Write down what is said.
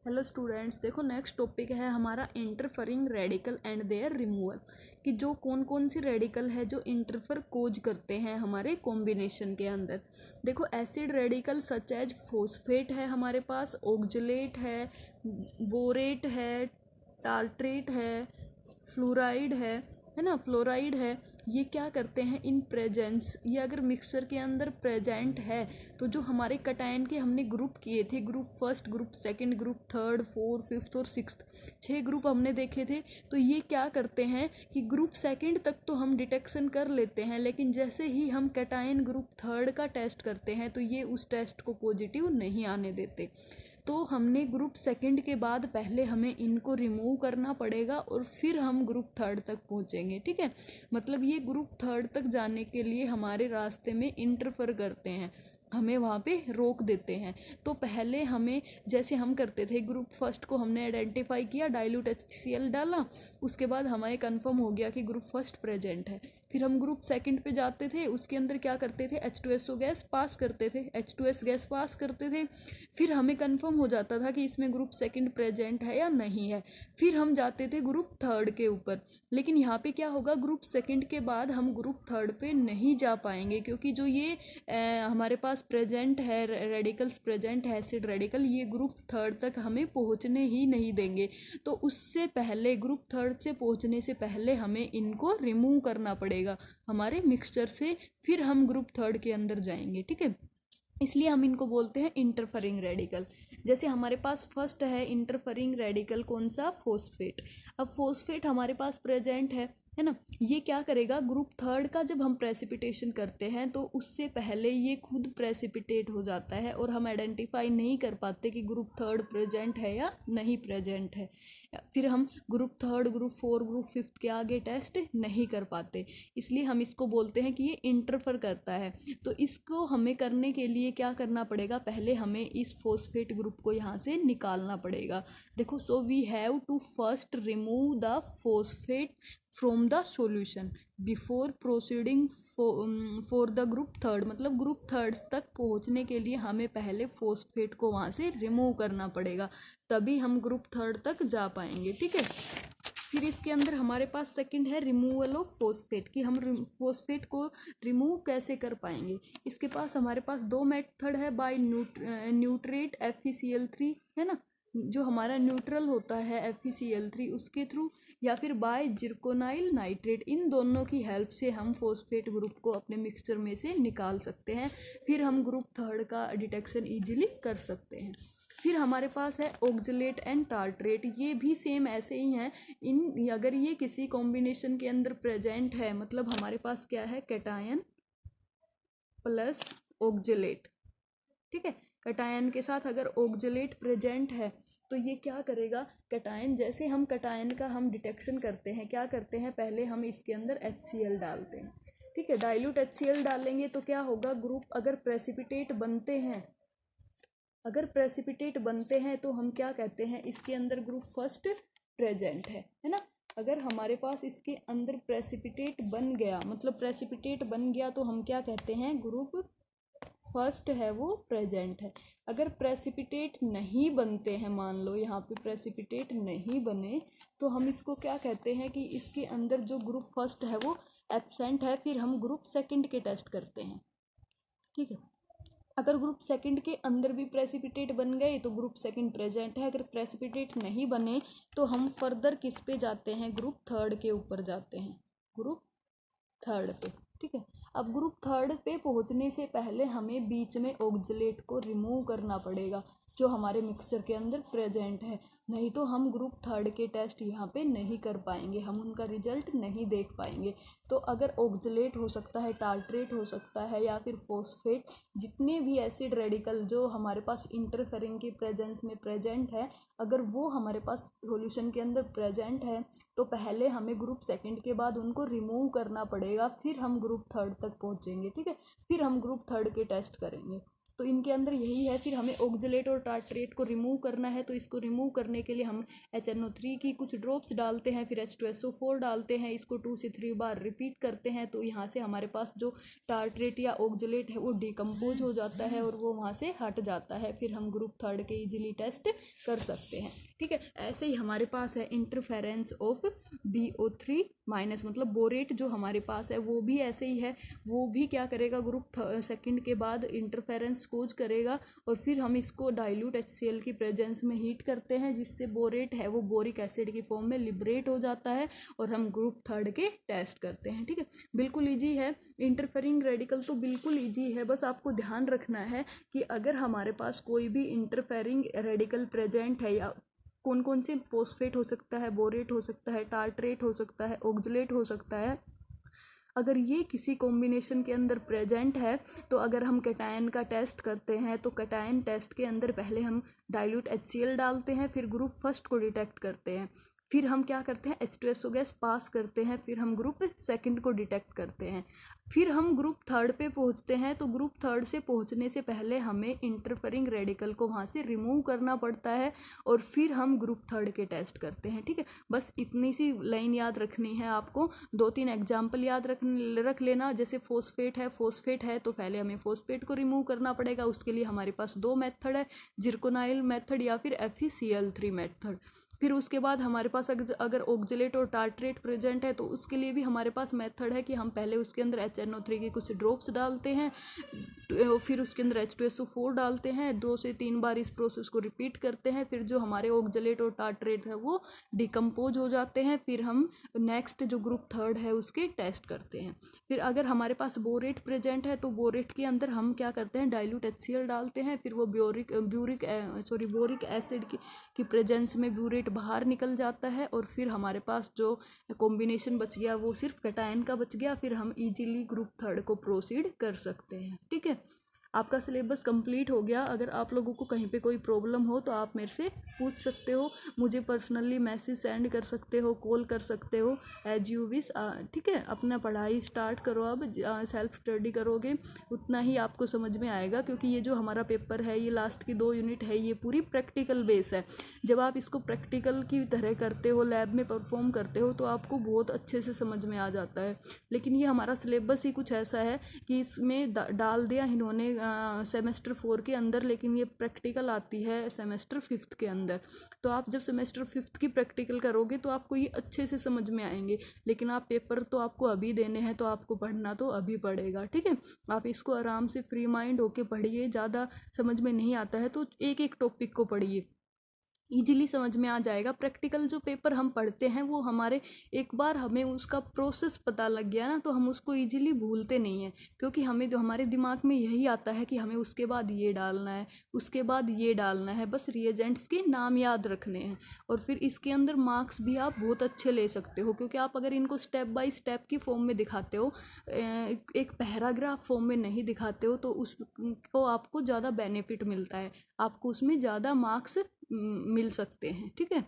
Hello students, देखो next topic है हमारा interfering radical and their removal. कि जो कौन कौन सी रेडिकल है जो इंटरफेर कोज करते हैं हमारे कॉम्बिनेशन के अंदर। देखो acid radical such as phosphate है हमारे पास, ऑक्जेलेट है, बोरेट है, टार्ट्रेट है, फ्लोराइड है ना, फ्लोराइड है। ये क्या करते हैं इन प्रेजेंस, ये अगर मिक्सचर के अंदर प्रेजेंट है तो जो हमारे कटायन के हमने ग्रुप किए थे, group first, group second, group third, fourth, fifth और सिक्स्थ, 6 ग्रुप हमने देखे थे। तो ये क्या करते हैं कि ग्रुप सेकंड तक तो हम डिटेक्शन कर लेते हैं, लेकिन जैसे ही हम कटायन ग्रुप थर्ड का टेस्ट करते हैं तो ये उस टेस्ट को पॉजिटिव नहीं आने देते। तो हमने ग्रुप सेकंड के बाद पहले हमें इनको रिमूव करना पड़ेगा और फिर हम ग्रुप थर्ड तक पहुंचेंगे। ठीक है, मतलब ये ग्रुप थर्ड तक जाने के लिए हमारे रास्ते में इंटरफेयर करते हैं, हमें वहाँ पे रोक देते हैं। तो पहले हमें, जैसे हम करते थे, ग्रुप फर्स्ट को हमने आइडेंटिफाई किया, डाइल्यूट HCl डाला, उसके बाद हमें कंफर्म हो गया कि ग्रुप फर्स्ट प्रेजेंट है। फिर हम ग्रुप सेकंड पे जाते थे, उसके अंदर क्या करते थे, H2SO गैस पास करते थे, H2S गैस पास करते थे। फिर हमें कंफर्म हो जाता था कि इसमें ग्रुप सेकंड प्रेजेंट है या नहीं है। फिर हम जाते थे ग्रुप थर्ड के ऊपर। लेकिन यहाँ पे क्या होगा, ग्रुप सेकंड के बाद हम ग्रुप थर्ड पे नहीं जा पाएंगे, क्योंकि जो ये हमारे पास प्रेजेंट है रेडिकल्स, प्रेजेंट है एसिड रेडिकल, ये ग्रुप थर्ड तक हमें पहुँचने ही नहीं देंगे। तो उससे पहले, ग्रुप थर्ड से पहुँचने से पहले हमें इनको रिमूव करना पड़ेगा हमारे मिक्सचर से, फिर हम ग्रुप थर्ड के अंदर जाएंगे। ठीक है, इसलिए हम इनको बोलते हैं इंटरफेरिंग रेडिकल। जैसे हमारे पास फर्स्ट है इंटरफेरिंग रेडिकल, कौन सा, फॉस्फेट। अब फॉस्फेट हमारे पास प्रेजेंट है ना, ये क्या करेगा, ग्रुप थर्ड का जब हम प्रेसिपिटेशन करते हैं तो उससे पहले ये खुद प्रेसिपिटेट हो जाता है और हम आइडेंटिफाई नहीं कर पाते कि ग्रुप थर्ड प्रेजेंट है या नहीं प्रेजेंट है। फिर हम group third, group four, group fifth के आगे टेस्ट नहीं कर पाते, इसलिए हम इसको बोलते हैं कि ये इंटरफेयर करता है। तो इसको हमें करने के लिए क्या करना पड़ेगा, पहले हमें इस फॉस्फेट ग्रुप को यहाँ से निकालना पड़ेगा। देखो, so we have to first remove the phosphate from the solution before proceeding for the group third. मतलब ग्रुप थर्ड तक पहुँचने के लिए हमें पहले फॉस्फेट को वहाँ से रिमूव करना पड़ेगा, तभी हम ग्रुप थर्ड तक जा पाएंगे। ठीक है, फिर इसके अंदर हमारे पास सेकंड है रिमूवल ऑफ फॉस्फेट, कि हम फॉस्फेट को रिमूव कैसे कर पाएंगे। इसके पास हमारे पास 2 मेथड है, बाय न्यूट्रेट FeCl3, है ना, जो हमारा न्यूट्रल होता है FeCl3, उसके थ्रू, या फिर बाय जिरकोनाइल नाइट्रेट। इन दोनों की हेल्प से हम फॉस्फेट ग्रुप को अपने मिक्सचर में से निकाल सकते हैं, फिर हम ग्रुप थर्ड का डिटेक्शन ईजिली कर सकते हैं। फिर हमारे पास है ऑक्जेलेट एंड टार्ट्रेट, ये भी सेम ऐसे ही हैं। इन अगर ये किसी कॉम्बिनेशन के अंदर प्रेजेंट है, मतलब हमारे पास क्या है, कैटायन प्लस ऑक्जेलेट। ठीक है, कैटायन के साथ अगर ऑक्जेलेट प्रेजेंट है तो ये क्या करेगा, कैटायन, जैसे हम कैटायन का हम डिटेक्शन करते हैं, क्या करते हैं, पहले हम इसके अंदर HCl डालते हैं। ठीक है, डाइल्यूट HCl डालेंगे तो क्या होगा, ग्रुप अगर प्रेसिपिटेट बनते हैं, अगर प्रेसिपिटेट बनते हैं तो हम क्या कहते हैं, इसके अंदर ग्रुप फर्स्ट प्रेजेंट है ना। अगर हमारे पास इसके अंदर प्रेसिपिटेट बन गया, मतलब प्रेसिपिटेट बन गया, तो हम क्या कहते हैं, ग्रुप फर्स्ट है वो प्रेजेंट है। अगर प्रेसिपिटेट नहीं बनते हैं, मान लो यहाँ पे प्रेसिपिटेट नहीं बने, तो हम इसको क्या कहते हैं कि इसके अंदर जो ग्रुप फर्स्ट है वो एब्सेंट है, फिर हम ग्रुप सेकंड के टेस्ट करते हैं। ठीक है, अगर ग्रुप सेकंड के अंदर भी प्रेसिपिटेट बन गए तो ग्रुप सेकंड प्रेजेंट है। अगर प्रेसिपिटेट नहीं बने तो हम फर्दर किस पे जाते हैं, ग्रुप थर्ड के ऊपर जाते हैं, ग्रुप थर्ड पे। ठीक है, अब ग्रुप थर्ड पे पहुंचने से पहले हमें बीच में ऑक्जेलेट को रिमूव करना पड़ेगा, जो हमारे मिक्सचर के अंदर प्रेजेंट है, नहीं तो हम ग्रुप थर्ड के टेस्ट यहाँ पे नहीं कर पाएंगे, हम उनका रिजल्ट नहीं देख पाएंगे। तो अगर ऑक्जेलेट हो सकता है, टार्ट्रेट हो सकता है, या फिर फॉस्फेट, जितने भी एसिड रेडिकल जो हमारे पास इंटरफेरिंग की प्रेजेंस में प्रेजेंट है, अगर वो हमारे पास सॉल्यूशन के अंदर प्रेजेंट है तो पहले हमें ग्रुप सेकंड के बाद उनको रिमूव करना पड़ेगा, फिर हम ग्रुप थर्ड तक पहुँचेंगे। ठीक है, फिर हम ग्रुप थर्ड के टेस्ट करेंगे। तो इनके अंदर यही है। फिर हमें ऑक्जेलेट और टार्ट्रेट को रिमूव करना है, तो इसको रिमूव करने के लिए हम HNO3 की कुछ ड्रॉप्स डालते हैं, फिर H2SO4 डालते हैं, इसको 2 से 3 बार रिपीट करते हैं। तो यहाँ से हमारे पास जो टार्ट्रेट या ऑक्जेलेट है वो डिकम्पोज हो जाता है और वो वहाँ से हट जाता है। फिर हम ग्रुप थर्ड के इजीली टेस्ट कर सकते हैं, ठीक है। ऐसे ही हमारे पास है इंटरफेरेंस ऑफ BO3 माइनस, मतलब बोरेट जो हमारे पास है वो भी ऐसे ही है। वो भी क्या करेगा, ग्रुप सेकंड के बाद इंटरफेरेंस कोज करेगा और फिर हम इसको डाइल्यूट HCl की प्रेजेंस में हीट करते हैं, जिससे बोरेट है वो बोरिक एसिड की फॉर्म में लिबरेट हो जाता है और हम ग्रुप थर्ड के टेस्ट करते हैं, ठीक है। बिल्कुल ईजी है इंटरफेरिंग रेडिकल, तो बिल्कुल ईजी है। बस आपको ध्यान रखना है कि अगर हमारे पास कोई भी इंटरफेरिंग रेडिकल प्रेजेंट है, या कौन कौन से फॉस्फेट हो सकता है, बोरेट हो सकता है, टार्ट्रेट हो सकता है, ऑक्जेलेट हो सकता है, अगर ये किसी कॉम्बिनेशन के अंदर प्रेजेंट है तो अगर हम कैटायन का टेस्ट करते हैं तो कैटायन टेस्ट के अंदर पहले हम डाइल्यूट HCl डालते हैं, फिर ग्रुप फर्स्ट को डिटेक्ट करते हैं, फिर हम क्या करते हैं H2SO गैस पास करते हैं, फिर हम ग्रुप सेकंड को डिटेक्ट करते हैं, फिर हम ग्रुप थर्ड पे पहुंचते हैं। तो ग्रुप थर्ड से पहुंचने से पहले हमें इंटरफेरिंग रेडिकल को वहाँ से रिमूव करना पड़ता है और फिर हम ग्रुप थर्ड के टेस्ट करते हैं, ठीक है। बस इतनी सी लाइन याद रखनी है आपको। 2-3 एग्जाम्पल याद रख लेना। जैसे फोस्फेट है तो पहले हमें फोस्फेट को रिमूव करना पड़ेगा। उसके लिए हमारे पास 2 मेथड है, जिरकोनाइल मेथड या फिर FeCl3 मेथड। फिर उसके बाद हमारे पास अगर ऑक्जेलेट और टार्ट्रेट प्रेजेंट है तो उसके लिए भी हमारे पास मेथड है कि हम पहले उसके अंदर HNO3 की कुछ ड्रॉप्स डालते हैं, फिर उसके अंदर H2SO4 डालते हैं, 2 से 3 बार इस प्रोसेस को रिपीट करते हैं। फिर जो हमारे ऑक्जेलेट और टार्ट्रेट है वो डिकम्पोज हो जाते हैं। फिर हम नेक्स्ट जो ग्रुप थर्ड है उसके टेस्ट करते हैं। फिर अगर हमारे पास बोरेट प्रेजेंट है तो बोरेट के अंदर हम क्या करते हैं, डाइल्यूट HCl डालते हैं, फिर वो बोरिक एसिड की प्रेजेंस में ब्यूरेट बाहर निकल जाता है और फिर हमारे पास जो कॉम्बिनेशन बच गया वो सिर्फ कैटायन का बच गया। फिर हम इजीली ग्रुप थर्ड को प्रोसीड कर सकते हैं, ठीक है। आपका सिलेबस कंप्लीट हो गया। अगर आप लोगों को कहीं पे कोई प्रॉब्लम हो तो आप मेरे से पूछ सकते हो, मुझे पर्सनली मैसेज सेंड कर सकते हो, कॉल कर सकते हो, एज यू विश, ठीक है। अपना पढ़ाई स्टार्ट करो। अब सेल्फ स्टडी करोगे उतना ही आपको समझ में आएगा, क्योंकि ये जो हमारा पेपर है ये लास्ट की 2 यूनिट है, ये पूरी प्रैक्टिकल बेस है। जब आप इसको प्रैक्टिकल की तरह करते हो, लैब में परफॉर्म करते हो, तो आपको बहुत अच्छे से समझ में आ जाता है। लेकिन ये हमारा सिलेबस ही कुछ ऐसा है कि इसमें डाल दिया इन्होंने सेमेस्टर 4 के अंदर, लेकिन ये प्रैक्टिकल आती है सेमेस्टर 5th के अंदर। तो आप जब सेमेस्टर 5th की प्रैक्टिकल करोगे तो आपको ये अच्छे से समझ में आएंगे। लेकिन आप पेपर तो आपको अभी देने हैं, तो आपको पढ़ना तो अभी पड़ेगा, ठीक है। आप इसको आराम से फ्री माइंड होके पढ़िए। ज़्यादा समझ में नहीं आता है तो एक एक टॉपिक को पढ़िए, ईजिली समझ में आ जाएगा। प्रैक्टिकल जो पेपर हम पढ़ते हैं वो हमारे एक बार हमें उसका प्रोसेस पता लग गया ना तो हम उसको ईजिली भूलते नहीं हैं, क्योंकि हमें जो हमारे दिमाग में यही आता है कि हमें उसके बाद ये डालना है, उसके बाद ये डालना है, बस रिएजेंट्स के नाम याद रखने हैं। और फिर इसके अंदर मार्क्स भी आप बहुत अच्छे ले सकते हो, क्योंकि आप अगर इनको स्टेप बाय स्टेप की फॉर्म में दिखाते हो, एक पैराग्राफ फॉर्म में नहीं दिखाते हो, तो उसको आपको ज़्यादा बेनिफिट मिलता है, आपको उसमें ज़्यादा मार्क्स मिल सकते हैं, ठीक है।